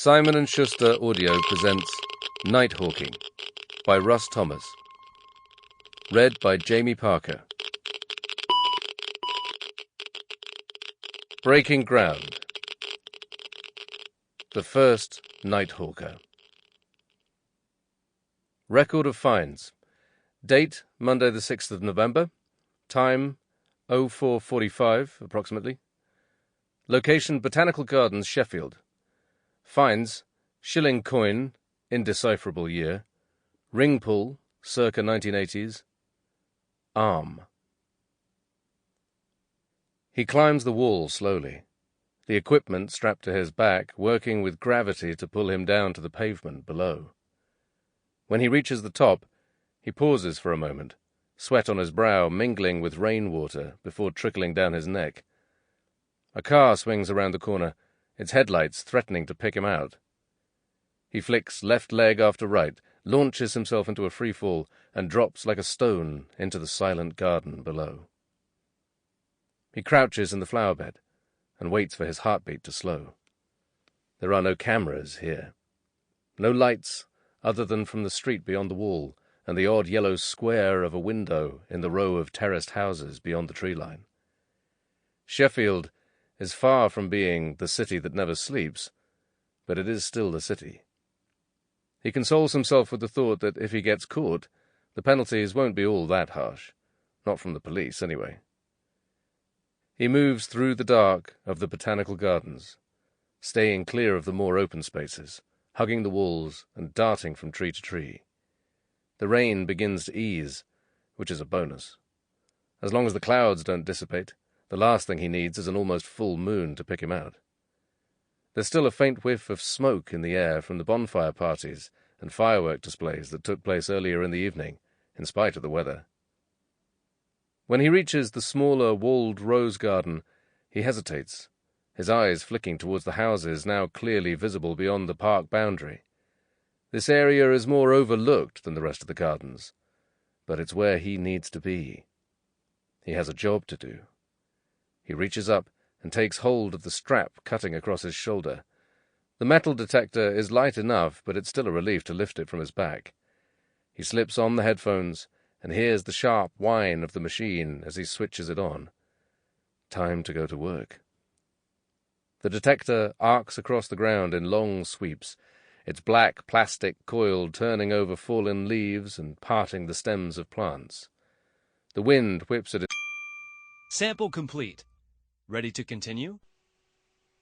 Simon & Schuster Audio presents Nighthawking by Russ Thomas. Read by Jamie Parker. Breaking Ground. The First Nighthawker. Record of finds. Date, Monday the 6th of November. Time, 04:45, approximately. Location, Botanical Gardens, Sheffield. Finds, shilling coin, indecipherable year. Ring pull, circa 1980s. Arm. He climbs the wall slowly, the equipment strapped to his back working with gravity to pull him down to the pavement below. When he reaches the top, he pauses for a moment, sweat on his brow mingling with rainwater before trickling down his neck. A car swings around the corner, its headlights threatening to pick him out. He flicks left leg after right, launches himself into a free fall, and drops like a stone into the silent garden below. He crouches in the flower bed and waits for his heartbeat to slow. There are no cameras here. No lights other than from the street beyond the wall and the odd yellow square of a window in the row of terraced houses beyond the tree line. Sheffield is far from being the city that never sleeps, but it is still the city. He consoles himself with the thought that if he gets caught, the penalties won't be all that harsh. Not from the police, anyway. He moves through the dark of the Botanical Gardens, staying clear of the more open spaces, hugging the walls and darting from tree to tree. The rain begins to ease, which is a bonus. As long as the clouds don't dissipate, the last thing he needs is an almost full moon to pick him out. There's still a faint whiff of smoke in the air from the bonfire parties and firework displays that took place earlier in the evening, in spite of the weather. When he reaches the smaller walled rose garden, he hesitates, his eyes flicking towards the houses now clearly visible beyond the park boundary. This area is more overlooked than the rest of the gardens, but it's where he needs to be. He has a job to do. He reaches up and takes hold of the strap cutting across his shoulder. The metal detector is light enough, but it's still a relief to lift it from his back. He slips on the headphones and hears the sharp whine of the machine as he switches it on. Time to go to work. The detector arcs across the ground in long sweeps, its black plastic coil turning over fallen leaves and parting the stems of plants. The wind whips at it. Sample complete. Ready to continue?